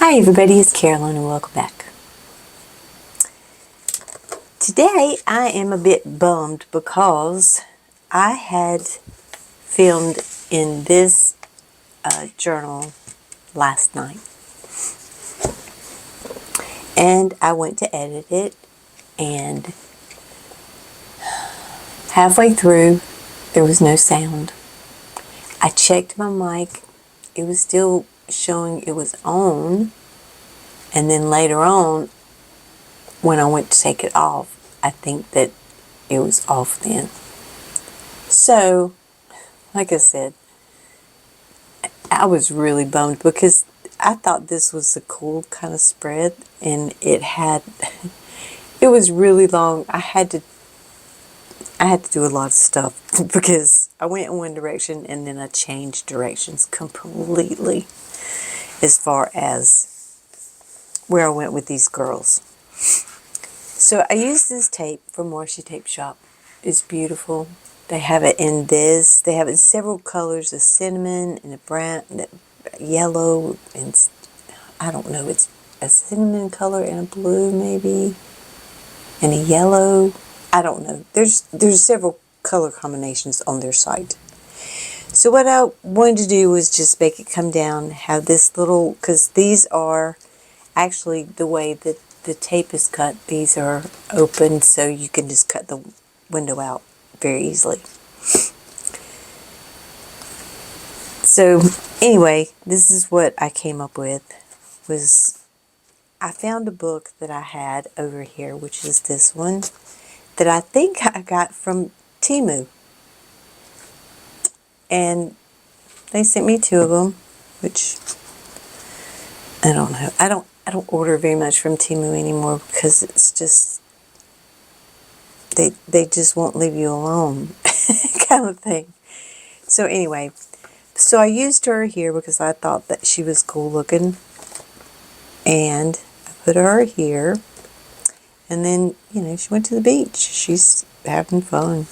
Hi everybody, it's Carolyn and welcome back. Today I am a bit bummed because I had filmed in this journal last night and I went to edit it, and halfway through there was no sound. I checked my mic, it was still showing it was on, and then later on when I went to take it off, I think that it was off then. So, like I said, I was really bummed because I thought this was a cool kind of spread, and it was really long. I had to do a lot of stuff because I went in one direction and then I changed directions completely as far as where I went with these girls. So I used this tape from Washi Tape Shop. It's beautiful. They have it in this. They have it in several colors: a cinnamon and a brown, and a yellow, and I don't know. It's a cinnamon color and a blue maybe, and a yellow. I don't know. There's several color combinations on their site. So what I wanted to do was just make it come down, have this little, because these are actually the way that the tape is cut. These are open, so you can just cut the window out very easily. So anyway, this is what I came up with. I found a book that I had over here, which is this one, that I think I got from Temu. And they sent me two of them, which I don't know. I don't order very much from Temu anymore because it's just they just won't leave you alone kind of thing. So anyway, so I used her here because I thought that she was cool looking, and I put her here, and then, she went to the beach. She's having fun.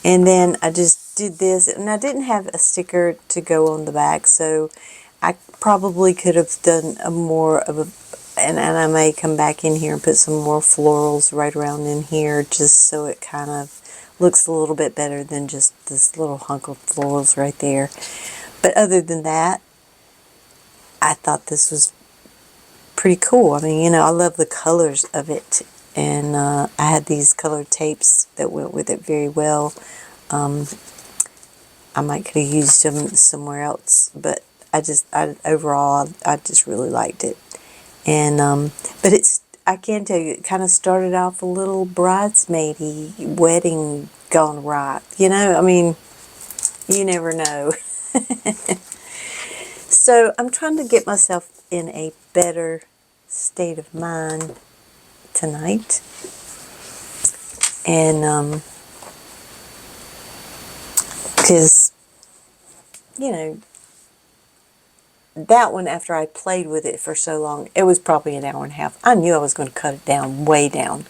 And then I just did this, and I didn't have a sticker to go on the back, so I probably could have done and I may come back in here and put some more florals right around in here, just so it kind of looks a little bit better than just this little hunk of florals right there. But other than that, I thought this was pretty cool. I mean, I love the colors of it, and I had these colored tapes that went with it very well. I might could have used them somewhere else, but overall I just really liked it. And but I can tell you, it kind of started off a little bridesmaidy, wedding gone right. I mean, you never know. So I'm trying to get myself in a better state of mind tonight, and because that one, after I played with it for so long, it was probably an hour and a half. I knew I was going to cut it down, way down.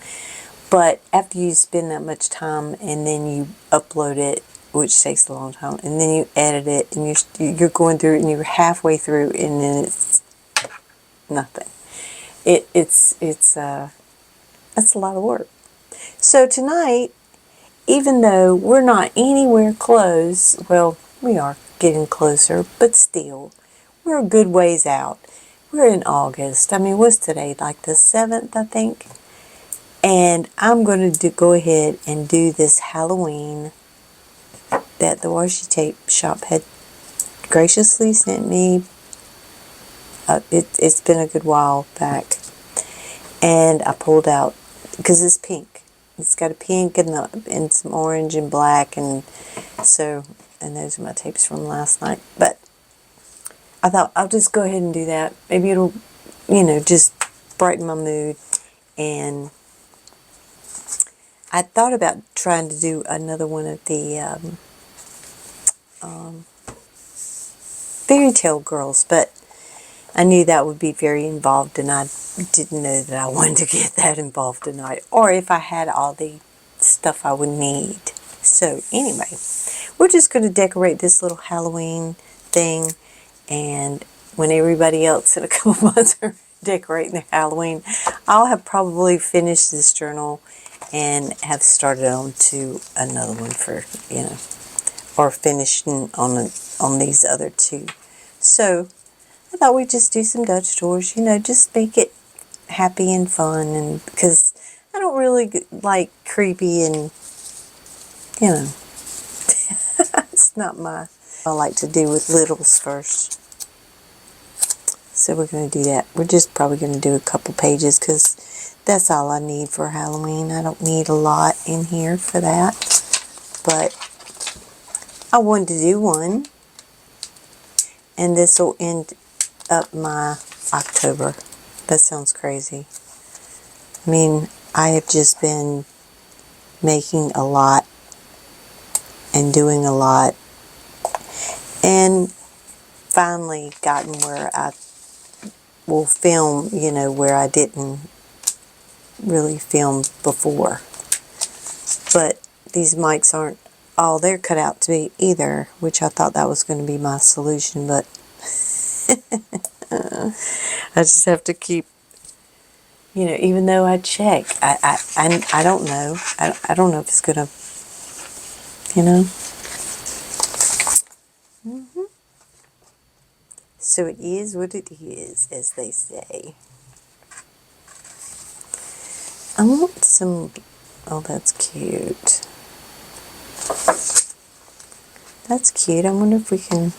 But after you spend that much time and then you upload it, which takes a long time, and then you edit it, and you're going through it, and you're halfway through, and then it's nothing. It's that's a lot of work. So tonight, even though we're not anywhere close, well, we are getting closer, but still, we're a good ways out. We're in August. I mean, what's today? Like the 7th, I think. And I'm going to go ahead and do this Halloween that the Washi Tape Shop had graciously sent me. It's been a good while back. And I pulled out, because it's pink. It's got a pink and some orange and black, and those are my tapes from last night. But I thought I'll just go ahead and do that. Maybe it'll, just brighten my mood. And I thought about trying to do another one of the fairy tale girls, but I knew that would be very involved, and I didn't know that I wanted to get that involved tonight, or if I had all the stuff I would need. So anyway, we're just going to decorate this little Halloween thing and when everybody else in a couple months are decorating their Halloween, I'll have probably finished this journal and have started on to another one for, or finishing on these other two. So I thought we'd just do some Dutch tours, just make it happy and fun, and because I don't really like creepy and, it's not my, I like to do with littles first. So we're going to do that. We're just probably going to do a couple pages because that's all I need for Halloween. I don't need a lot in here for that. But I wanted to do one. And this will end up my October. That sounds crazy. I mean, I have just been making a lot and doing a lot. And finally gotten where I will film, where I didn't really film before. But these mics aren't all they're cut out to be either, which I thought that was going to be my solution, but I just have to keep, even though I check, I don't know. I don't know if it's going to, So it is what it is, as they say. I want some, oh, that's cute. That's cute. I wonder if we can,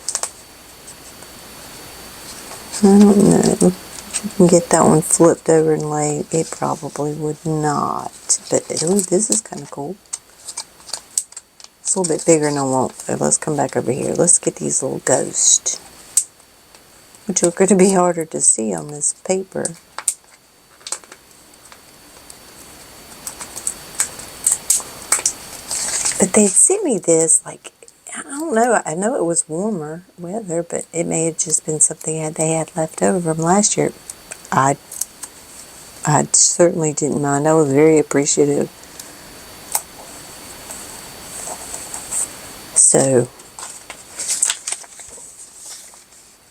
I don't know. If we can get that one flipped over and laid. It probably would not. But, ooh, this is kind of cool. It's a little bit bigger than I want. So let's come back over here. Let's get these little ghosts, which are going to be harder to see on this paper. But they sent me this, like, I don't know. I know it was warmer weather, but it may have just been something they had left over from last year. I certainly didn't mind. I was very appreciative. So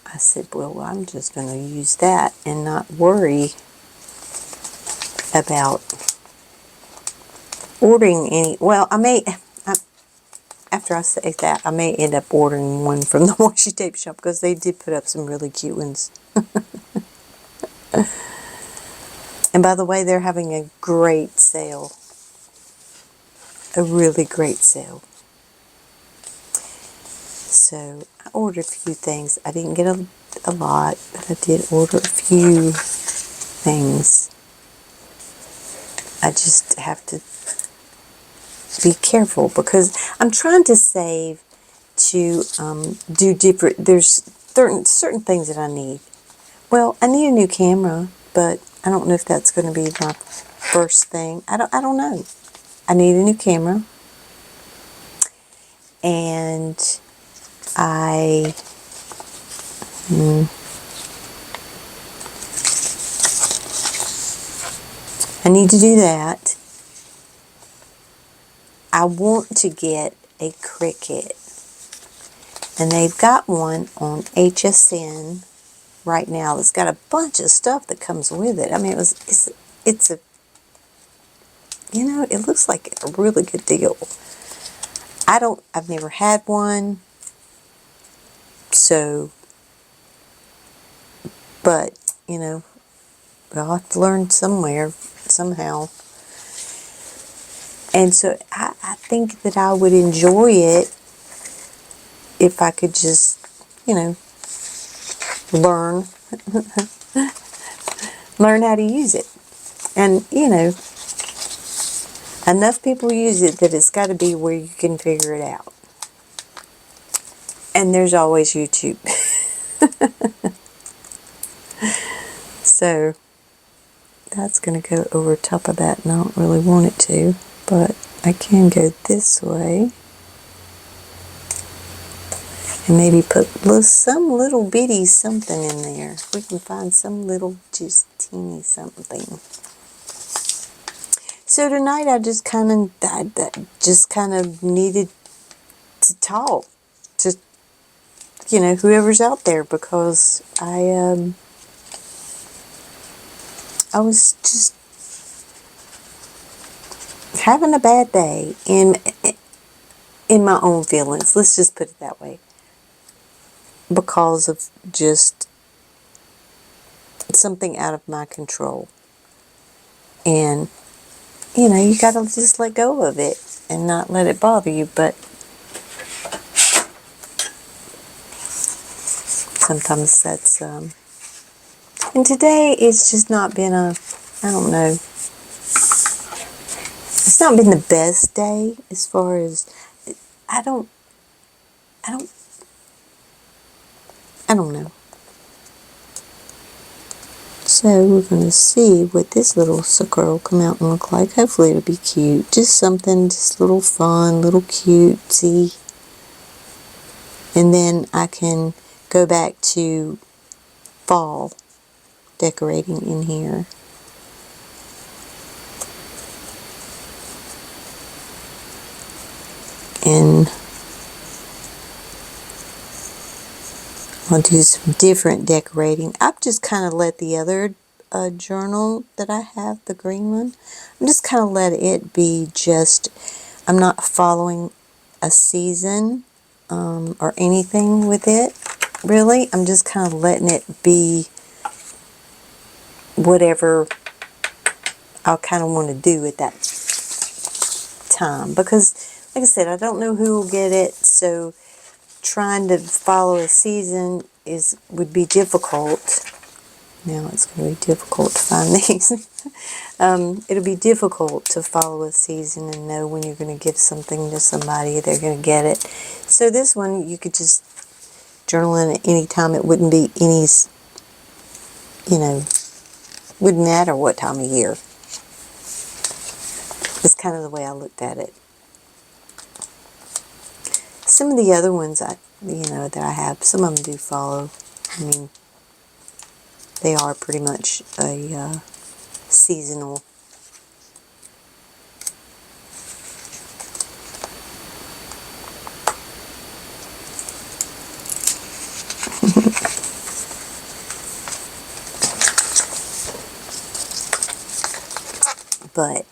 I said, well, I'm just going to use that and not worry about ordering any. Well, after I say that, I may end up ordering one from the washi tape shop because they did put up some really cute ones. And by the way, they're having a great sale. A really great sale. So I ordered a few things. I didn't get a lot, but I did order a few things. I just have to be careful because I'm trying to save to do different. There's certain things that I need. Well, I need a new camera, but I don't know if that's going to be my first thing. I don't know. I need a new camera, and I need to do that. I want to get a Cricut, and they've got one on HSN right now. It's got a bunch of stuff that comes with it. I mean, it's a, it looks like a really good deal. I've never had one, so, but, I'll have to learn somewhere, somehow. And so I think that I would enjoy it if I could just, learn how to use it. And, enough people use it that it's got to be where you can figure it out. And there's always YouTube. So that's going to go over top of that, and I don't really want it to, but I can go this way and maybe put some little bitty something in there. If we can find some little just teeny something. So tonight I just kind of needed to talk, to you know, whoever's out there, because I was just having a bad day in my own feelings. Let's just put it that way. Because of just something out of my control. And, you know, you gotta just let go of it and not let it bother you. But sometimes that's, and today it's just not been I don't know, it's not been the best day as far as, I don't know. So we're going to see what this little sucker will come out and look like. Hopefully it'll be cute. Just something, just a little fun, little cutesy. And then I can go back to fall decorating in here. And I'll do some different decorating. I've just kind of let the other journal that I have, the green one, I'm just kind of let it be just, I'm not following a season or anything with it, really. I'm just kind of letting it be whatever I kind of want to do at that time. Because, like I said, I don't know who will get it, so trying to follow a season would be difficult. Now it's going to be difficult to find these. It'll be difficult to follow a season and know when you're going to give something to somebody, they're going to get it. So this one, you could just journal in at any time. It wouldn't be any, you know, wouldn't matter what time of year. It's kind of the way I looked at it. Some of the other ones that I have, some of them do follow. I mean, they are pretty much a seasonal. But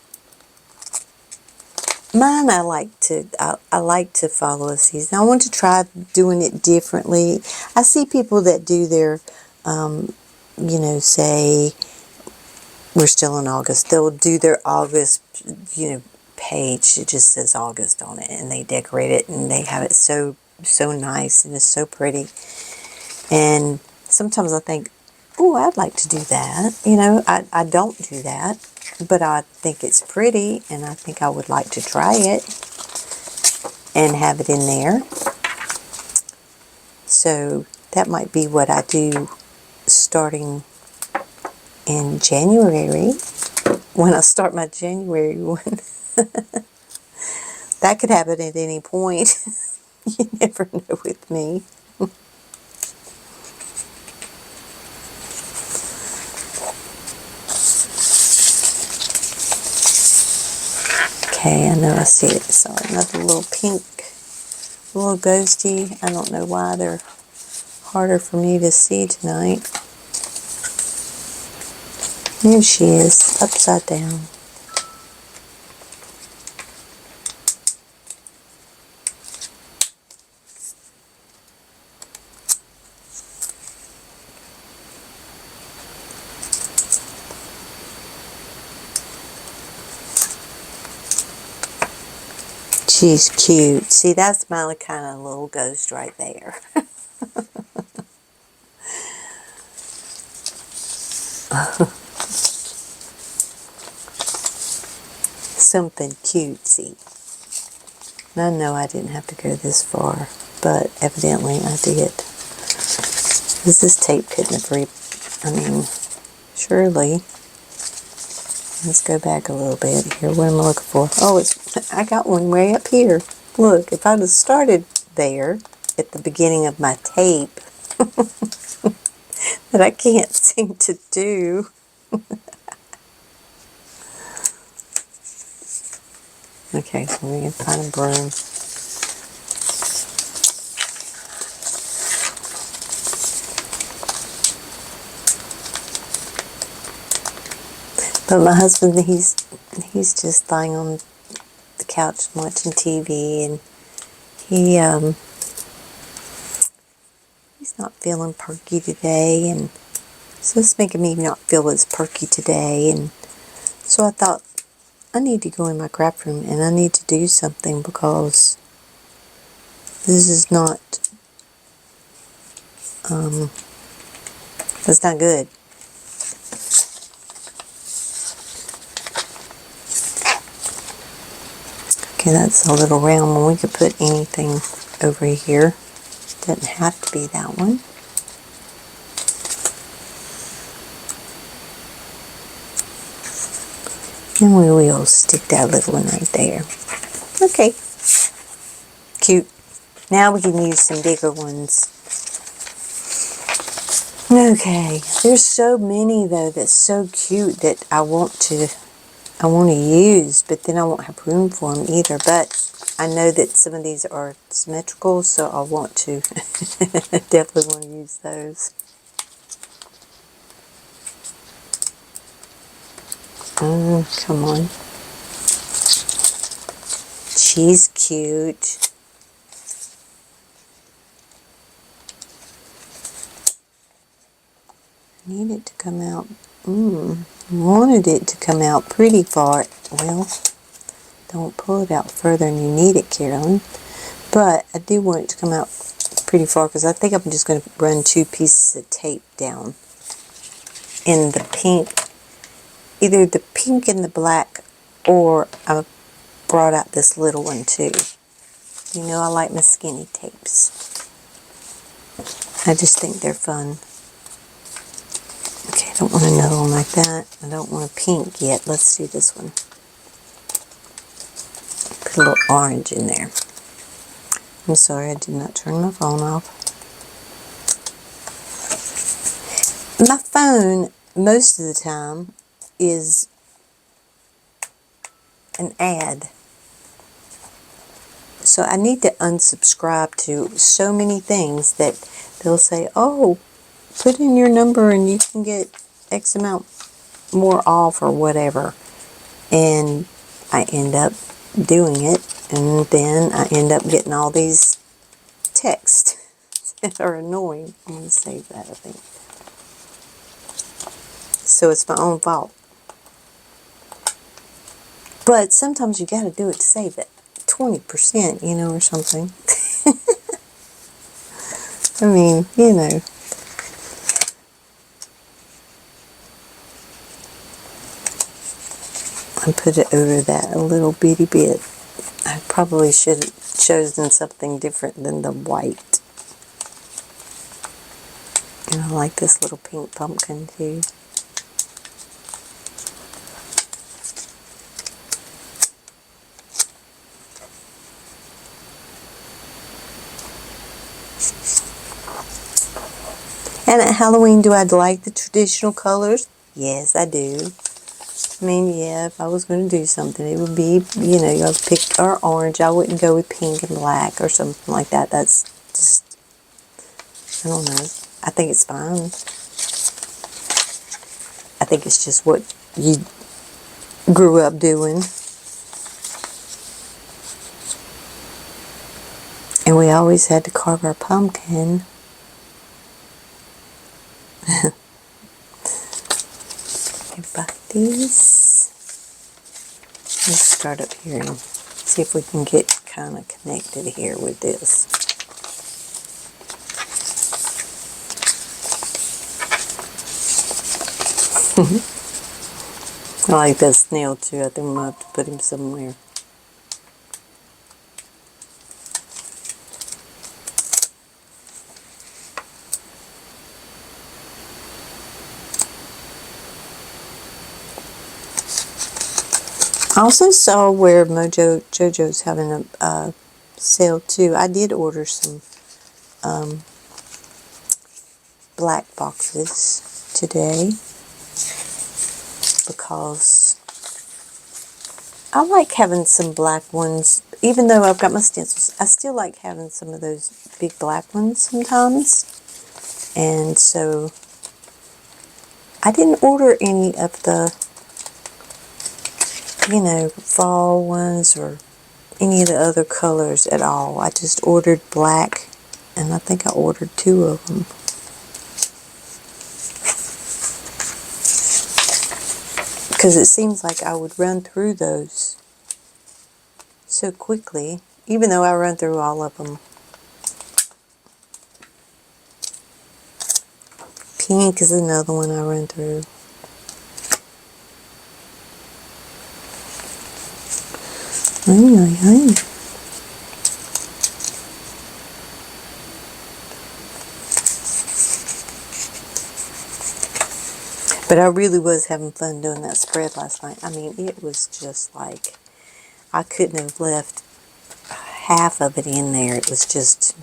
mine, I like to follow a season. I want to try doing it differently. I see people that do their, you know, say we're still in August. They'll do their August, you know, page. It just says August on it, and they decorate it, and they have it so nice, and it's so pretty. And sometimes I think, oh, I'd like to do that. You know, I don't do that, but I think it's pretty, and I think I would like to try it and have it in there. So that might be what I do starting in January, when I start my January one. That could happen at any point. You never know with me. Okay, I know I see it. Sorry, another little pink, little ghosty. I don't know why they're harder for me to see tonight. There she is, upside down. She's cute. See, that's my kind of little ghost right there. Something cutesy. I know I didn't have to go this far, but evidently I did. This tape couldn't have I mean, surely. Let's go back a little bit here. What am I looking for? Oh, I got one way up here. Look, if I'd have started there at the beginning of my tape that I can't seem to do. Okay, so we're going to find a broom. But my husband, he's just lying on the couch watching TV, and he's not feeling perky today, and so it's making me not feel as perky today. And so I thought, I need to go in my craft room and I need to do something, because this is not, that's not good. Okay, that's a little round one. We could put anything over here. Doesn't have to be that one. And we will stick that little one right there. Okay. Cute. Now we can use some bigger ones. Okay. There's so many though that's so cute that I want to use, but then I won't have room for them either. But I know that some of these are symmetrical, so I want to definitely want to use those. Come on. She's cute. I need it to come out. Wanted it to come out pretty far. Well, don't pull it out further than you need it, Carolyn. But I do want it to come out pretty far, because I think I'm just going to run 2 pieces of tape down in the pink. Either the pink and the black, or I brought out this little one too. You know I like my skinny tapes. I just think they're fun. Okay, I don't want another one like that. I don't want a pink yet. Let's do this one. Put a little orange in there. I'm sorry, I did not turn my phone off. My phone, most of the time, is an ad. So I need to unsubscribe to so many things that they'll say, oh, put in your number and you can get X amount more off or whatever. And I end up doing it, and then I end up getting all these texts that are annoying. I'm going to save that, I think. So it's my own fault. But sometimes you got to do it to save it. 20%, you know, or something. I mean, you know. I put it over that a little bitty bit. I probably should have chosen something different than the white. And I like this little pink pumpkin too. And at Halloween, do I like the traditional colors? Yes, I do. I mean, yeah, if I was going to do something, it would be, you know, I'd pick or orange. I wouldn't go with pink and black or something like that. That's just, I don't know. I think it's fine. I think it's just what you grew up doing. And we always had to carve our pumpkin. About these. Let's start up here and see if we can get kind of connected here with this. I like that snail too. I think I'm going to have to put him somewhere. I also saw where JoJo's having a sale too. I did order some black boxes today because I like having some black ones. Even though I've got my stencils, I still like having some of those big black ones sometimes. And so I didn't order any of the you know, fall ones or any of the other colors at all. I just ordered black, and I think I ordered 2 of them. Because it seems like I would run through those so quickly, even though I run through all of them. Pink is another one I run through. But I really was having fun doing that spread last night. I mean, it was just like, I couldn't have left half of it in there. It was just,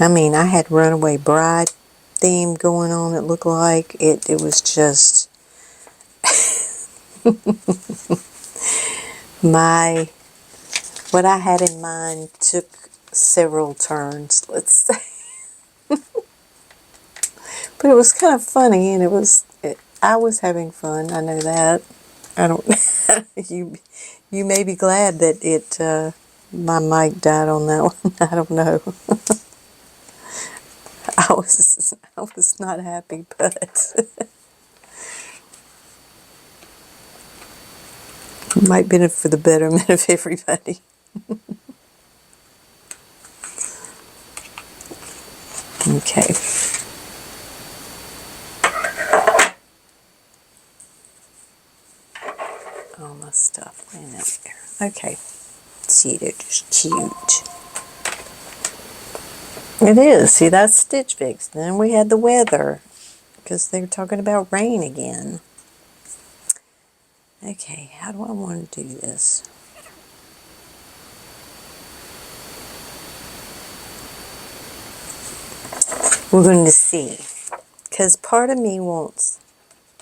I mean, I had Runaway Bride theme going on, it looked like. It was just, what I had in mind took several turns, let's say. But it was kind of funny, and I was having fun, I know that. I don't, you may be glad that my mic died on that one. I don't know. I was not happy, but it might be for the betterment of everybody. Okay. All my stuff laying out there. Okay. See, they're just cute. It is. See, that's Stitch Fix. Then we had the weather, because they were talking about rain again. Okay, how do I want to do this? We're going to see. Because part of me wants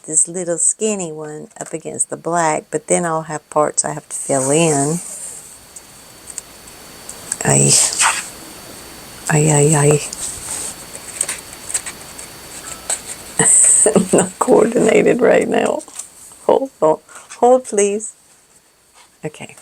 this little skinny one up against the black, but then I'll have parts I have to fill in. Ay. Ay, ay, ay. I'm not coordinated right now. Hold on. Hold, please. Okay.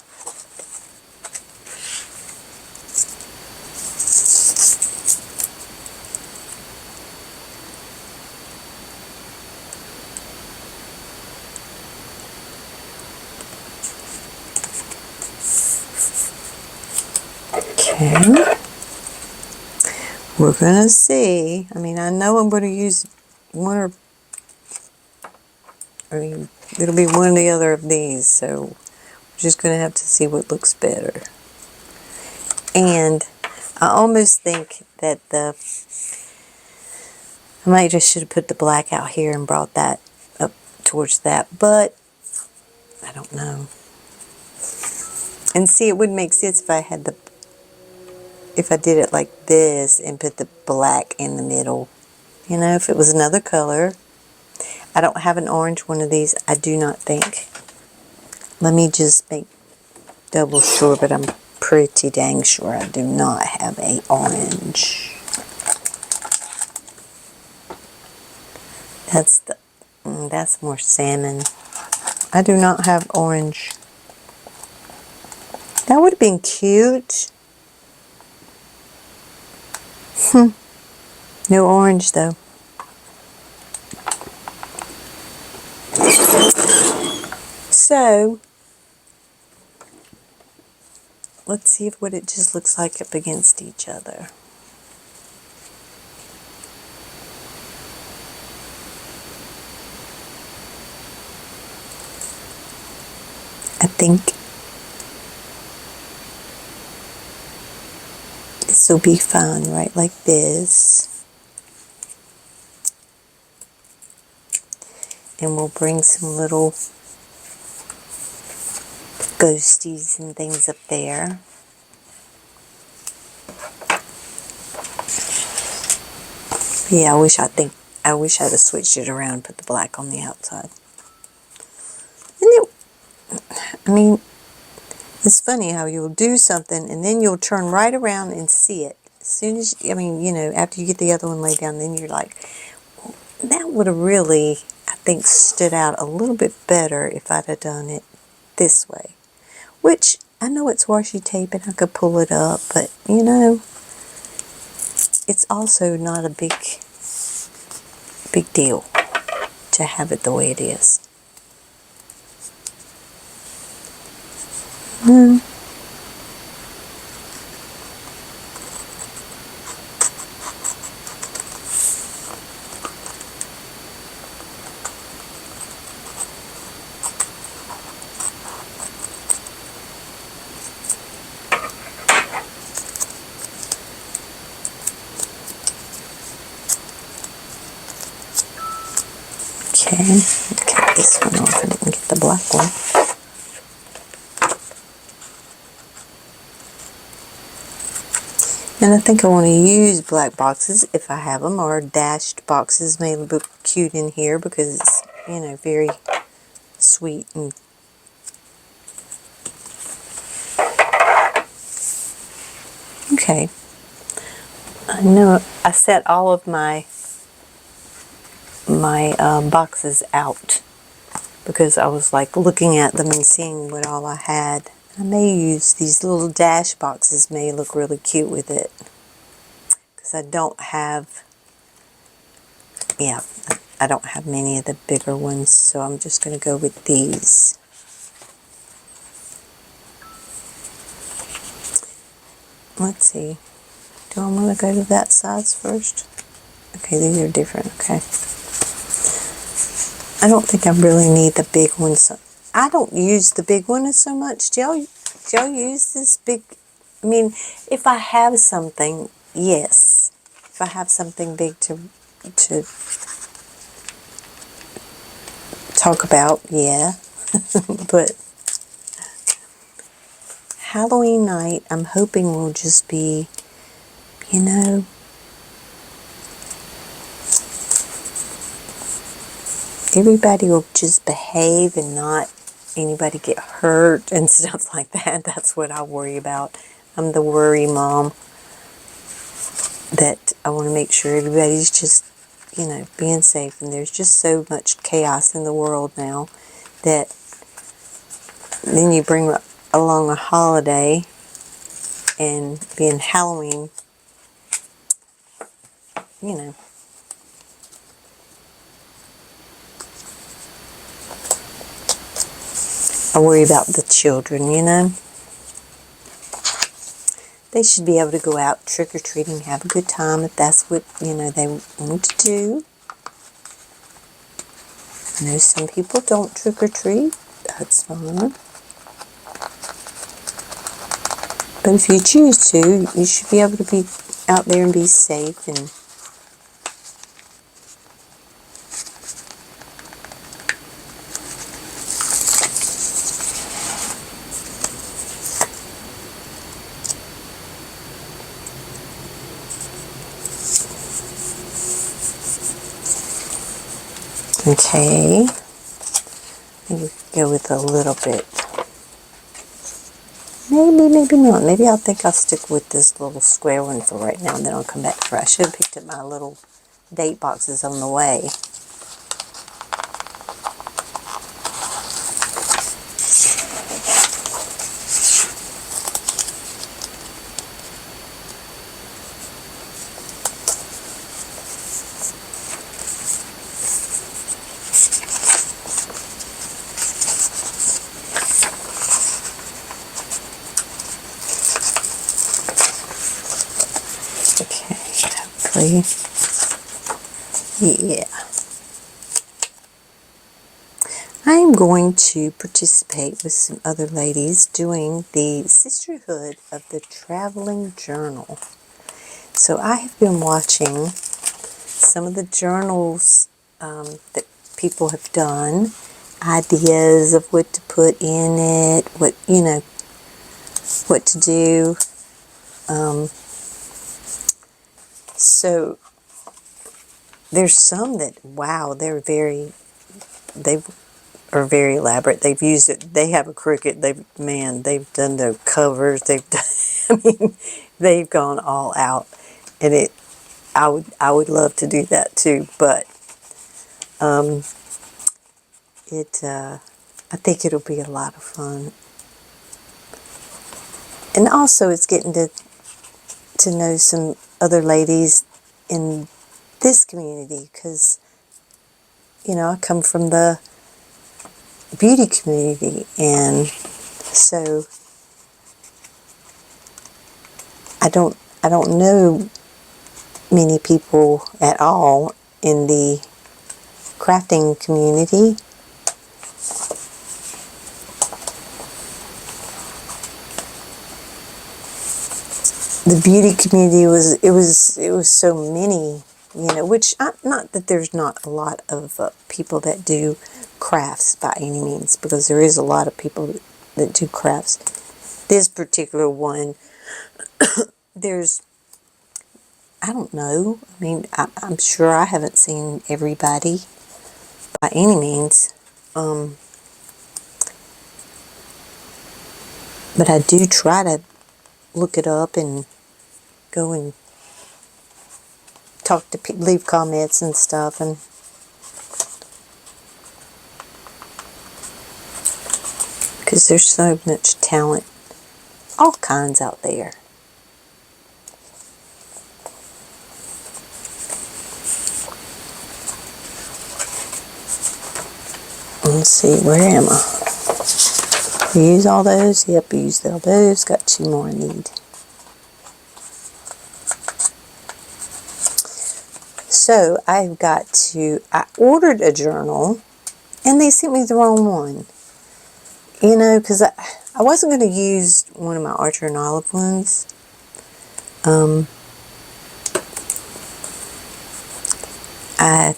Okay. We're going to see. I mean, I know I'm going to use one it'll be one or the other of these, so we're just going to have to see what looks better. And I almost think that I might just should have put the black out here and brought that up towards that, but I don't know. And see, it wouldn't make sense if if I did it like this and put the black in the middle. You know, if it was another color. I don't have an orange one of these, I do not think. Let me just make double sure, but I'm pretty dang sure I do not have a orange. That's more salmon. I do not have orange. That would have been cute. No orange though. So, let's see what it just looks like up against each other. I think this will be fine, right like this. And we'll bring some little ghosties and things up there. Yeah, I wish I'd have switched it around and put the black on the outside. And I mean, it's funny how you'll do something and then you'll turn right around and see it. As soon as, I mean, you know, after you get the other one laid down, then you're like, that would have really, I think, stood out a little bit better if I'd have done it this way. Which, I know it's washi tape and I could pull it up, but you know, it's also not a big deal to have it the way it is. Okay, cut this one off. I didn't get the black one. And I think I want to use black boxes if I have them, or dashed boxes may look cute in here because it's, you know, very sweet. And okay, I know I set all of my boxes out because I was like looking at them and seeing what all I had. I may use these little dash boxes, may look really cute with it, because I don't have, yeah, I don't have many of the bigger ones, so I'm just going to go with these. Let's see, do I want to go to that size first? Okay, these are different, okay. I don't think I really need the big ones. I don't use the big one so much. Do y'all use this big? I mean, if I have something, yes. If I have something big to talk about, yeah. But Halloween night, I'm hoping will just be, you know, everybody will just behave and not anybody get hurt and stuff like that. That's what I worry about. I'm the worry mom, that I want to make sure everybody's just, you know, being safe. And there's just so much chaos in the world now that then you bring along a holiday and being Halloween, you know. I worry about the children, you know. They should be able to go out trick-or-treating, have a good time if that's what, you know, they want to do. I know some people don't trick-or-treat. That's fine. But if you choose to, you should be able to be out there and be safe. And okay, maybe go with a little bit. Maybe not. Maybe I'll stick with this little square one for right now, and then I'll come back for. I should have picked up my little date boxes on the way. Okay, yeah. I am going to participate with some other ladies doing the Sisterhood of the Traveling Journal. So I have been watching some of the journals that people have done, ideas of what to put in it, what, you know, what to do. So there's some that, wow, they are very elaborate. They've used it. They have a Cricut. They've done the covers. They've done, I mean, they've gone all out. And I would love to do that too. But I think it'll be a lot of fun. And also it's getting to know some other ladies in this community, because, you know, I come from the beauty community, and so I don't know many people at all in the crafting community. The beauty community was so many, you know, which not that there's not a lot of people that do crafts by any means, because there is a lot of people that do crafts. This particular one, there's, I don't know, I mean, I'm sure I haven't seen everybody by any means, but I do try to look it up and go and talk to people, leave comments and stuff, and because there's so much talent, all kinds out there. Let's see, where am I? We use all those? Yep, we used all those. Got 2 more I need. So I ordered a journal, and they sent me the wrong one. You know, because I wasn't going to use one of my Archer and Olive ones. I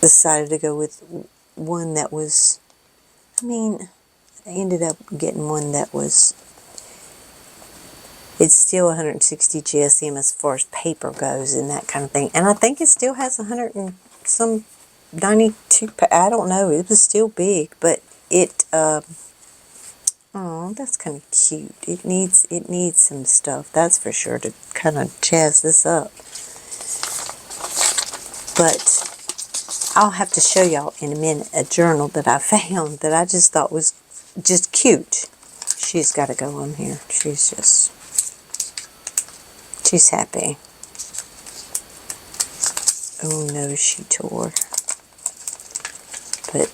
decided to go with one that was, I mean, I ended up getting one that was, it's still 160 GSM as far as paper goes and that kind of thing. And I think it still has 100 and some 92, I don't know, it was still big, but it, oh, that's kind of cute. It needs some stuff, that's for sure, to kind of jazz this up. But I'll have to show y'all in a minute a journal that I found that I just thought was just cute. She's got to go on here. She's happy. Oh no, she tore. But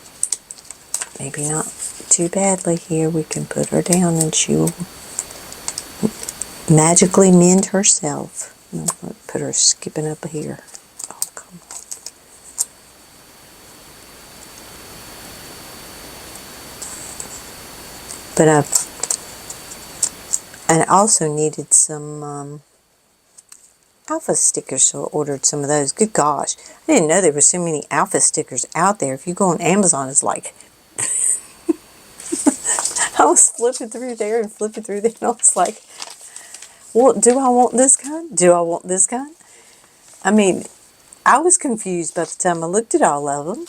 maybe not too badly here. We can put her down and she will magically mend herself. Put her skipping up here. Oh, come on. But I also needed some alpha stickers, so I ordered some of those. Good gosh, I didn't know there were so many alpha stickers out there. If you go on Amazon, it's like I was flipping through there and flipping through there, and I was like, well, do I want this kind? Do I want this kind? I mean, I was confused by the time I looked at all of them.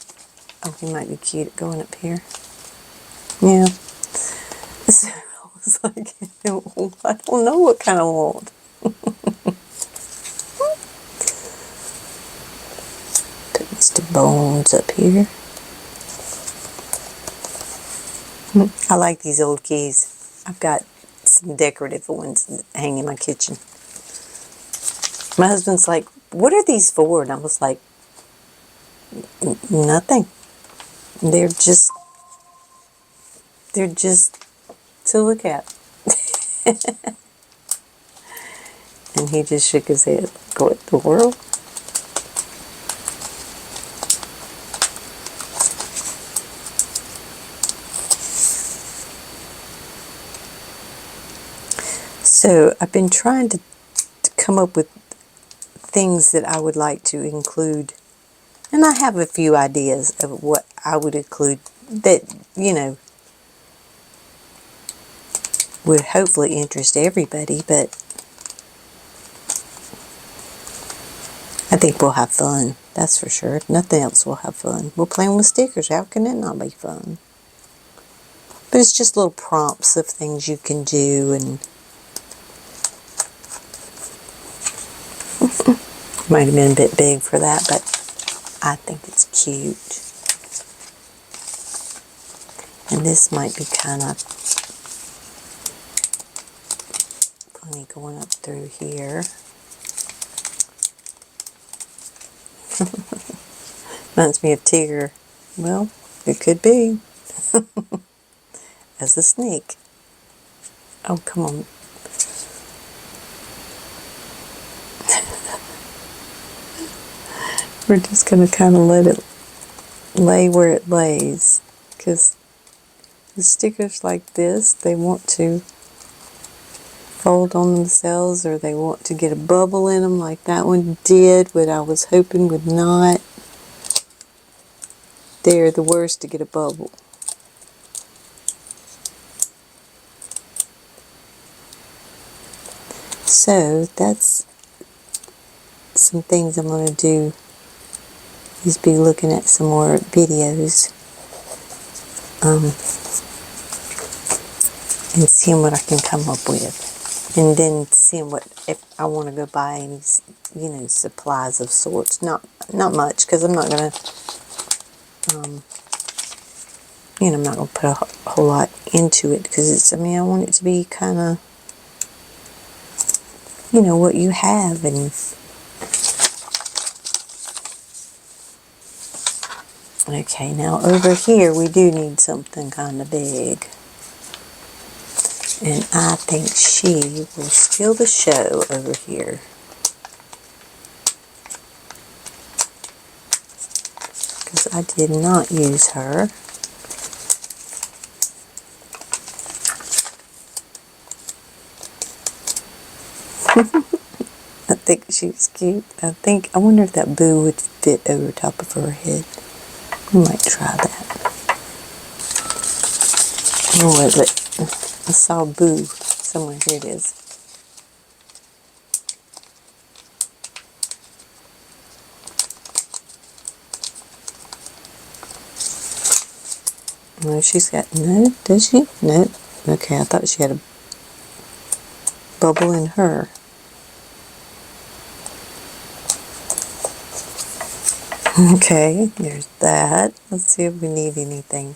Oh, he might be cute at going up here. Yeah. So I was like, I don't know what kind I want. Put Mr. Bones up here. I like these old keys. I've got some decorative ones hanging in my kitchen. My husband's like, what are these for? And I was like, nothing. They're just to look at. And he just shook his head. Like, what the world? So I've been trying to come up with things that I would like to include. And I have a few ideas of what I would include that, you know, would hopefully interest everybody, but I think we'll have fun, that's for sure. If nothing else, we'll have fun. We're playing with stickers, how can it not be fun? But it's just little prompts of things you can do, and might have been a bit big for that, but I think it's cute. And this might be kind of funny going up through here. Reminds me of Tigger. Well, it could be. As a snake. Oh, come on. We're just going to kind of let it lay where it lays. Because the stickers like this, they want to fold on themselves, or they want to get a bubble in them like that one did, what I was hoping would not. They're the worst to get a bubble. So that's some things I'm going to do, is be looking at some more videos and seeing what I can come up with, and then seeing what, if I want to go buy any, you know, supplies of sorts. Not much, because I'm not going to you know, I'm not going to put a whole lot into it, because it's, I mean, I want it to be kind of, you know, what you have. And okay, now over here we do need something kind of big, and I think she will steal the show over here, because I did not use her. I think she's cute. I wonder if that boo would fit over top of her head. We might try that. Where was it? I saw boo somewhere. Here it is. No, she's got, no, does she? No. Okay, I thought she had a bubble in her. Okay, there's that. Let's see if we need anything.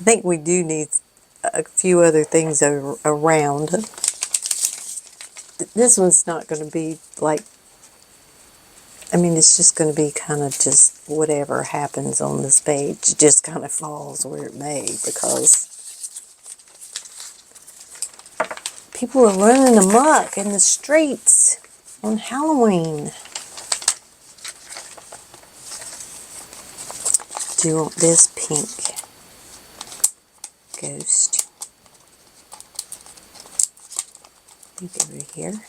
I think we do need a few other things around. This one's not going to be like, I mean, it's just going to be kind of just whatever happens on this page. It just kind of falls where it may, because people are running amok in the streets on Halloween. Do you want this pink ghost? I think over here.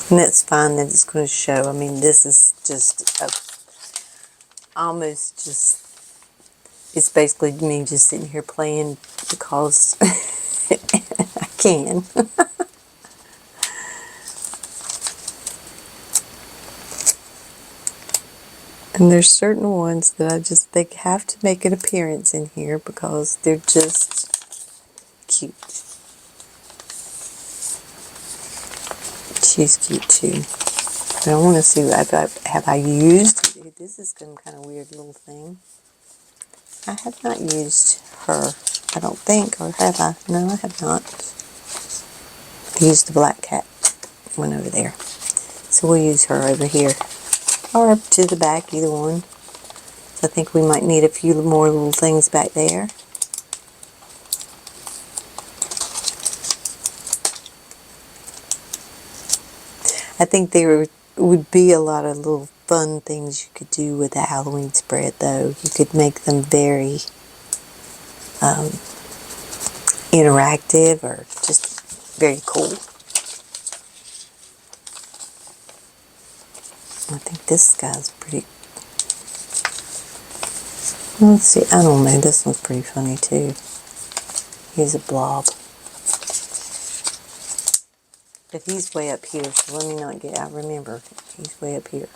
And that's fine that it's going to show. I mean, this is just almost just, it's basically me just sitting here playing because I can. And there's certain ones that I just think have to make an appearance in here because they're just cute. She's cute too. But I want to see, have I used, this is some kind of weird little thing. I have not used her, I don't think, or have I? No, I have not. I used the black cat one over there. So we'll use her over here. Or up to the back, either one. So I think we might need a few more little things back there. I think there would be a lot of little fun things you could do with the Halloween spread, though. You could make them very interactive, or just very cool. I think this guy's pretty. Let's see, I don't know, this one's pretty funny too. He's a blob. But he's way up here, so let me not get, I remember, he's way up here.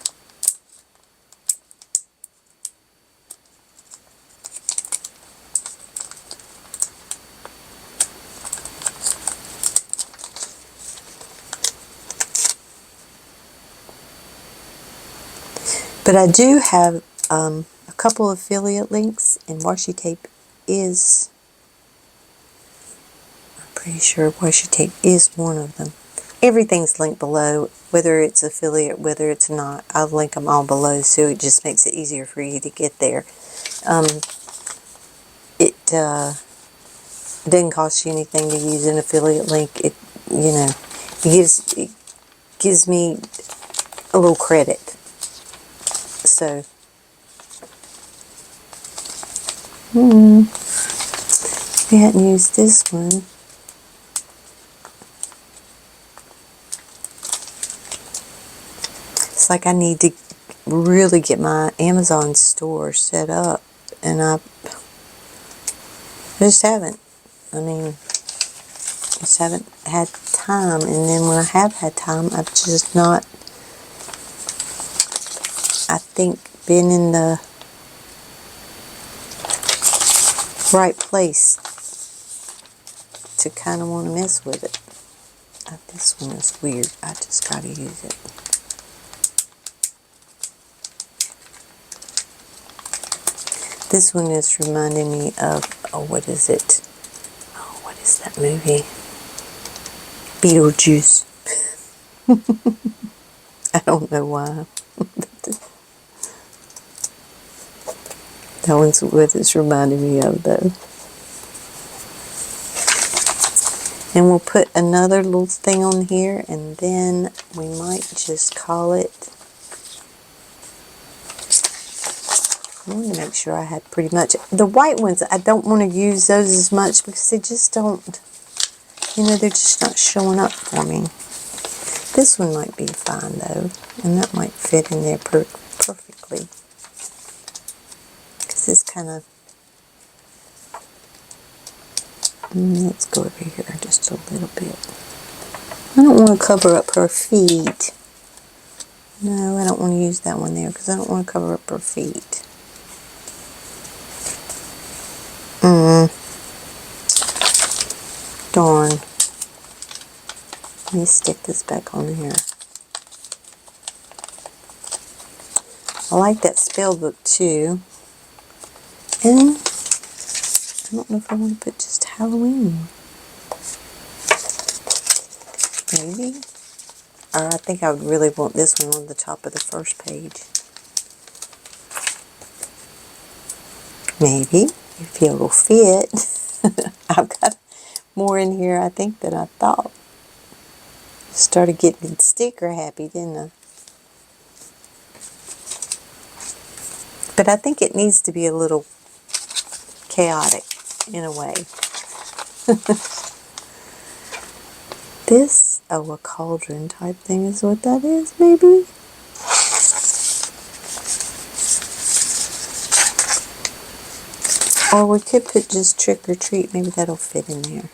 But I do have a couple of affiliate links, and washi tape is, I'm pretty sure washi tape is one of them. Everything's linked below, whether it's affiliate, whether it's not. I'll link them all below, so it just makes it easier for you to get there. It doesn't cost you anything to use an affiliate link. It, you know, it gives me a little credit. So, we hadn't used this one. It's like I need to really get my Amazon store set up, and I just haven't. I mean, just haven't had time, and then when I have had time, I've just not, I think, been in the right place to kind of want to mess with it. This one is weird. I just got to use it. This one is reminding me of, oh, what is it? Oh, what is that movie? Beetlejuice. I don't know why. That one's what it's reminding me of, though. And we'll put another little thing on here, and then we might just call it. I wanted to make sure I had pretty much. The white ones, I don't want to use those as much because they just don't, you know, they're just not showing up for me. This one might be fine, though, and that might fit in there perfectly. Because it's kind of, let's go over here just a little bit. I don't want to cover up her feet. No, I don't want to use that one there because I don't want to cover up her feet. Darn. Let me stick this back on here. I like that spell book too. And I don't know if I want to put just Halloween. Maybe. Or I think I would really want this one on the top of the first page. Maybe, if it'll fit. I've got more in here, I think, than I thought. Started getting sticker happy, didn't I? But I think it needs to be a little chaotic in a way. This, oh, a cauldron type thing is what that is, maybe? Or we could put just trick or treat. Maybe that'll fit in there.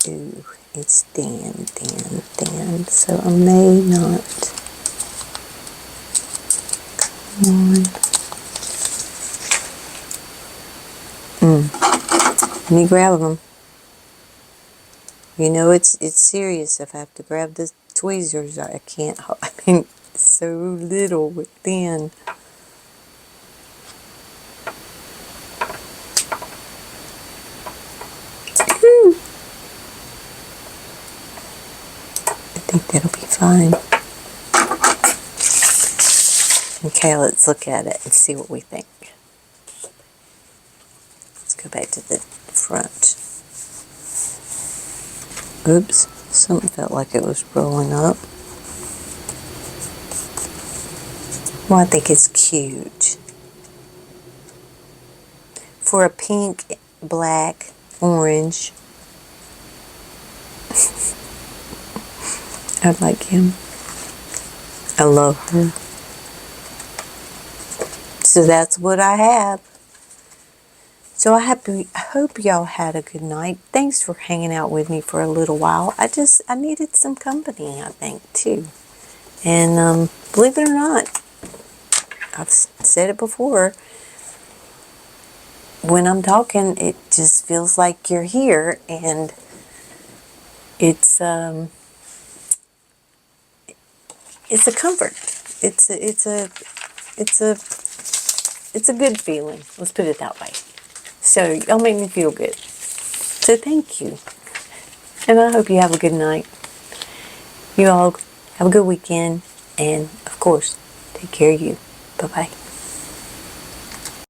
Ooh, it's thin, so I may not. Come on. Let me grab them. You know it's serious if I have to grab the tweezers. I can't. I mean, it's so little but thin. I think that'll be fine. Okay, let's look at it and see what we think. Let's go back to the front. Oops, something felt like it was rolling up. Well, I think it's cute. For a pink, black, orange. I like him. I love her. So that's what I have. So I hope y'all had a good night. Thanks for hanging out with me for a little while. I needed some company, I think, too. And believe it or not, I've said it before, when I'm talking, it just feels like you're here, and it's it's a comfort. It's a good feeling. Let's put it that way. So y'all make me feel good. So thank you. And I hope you have a good night. You all have a good weekend. And of course, take care of you. Bye-bye.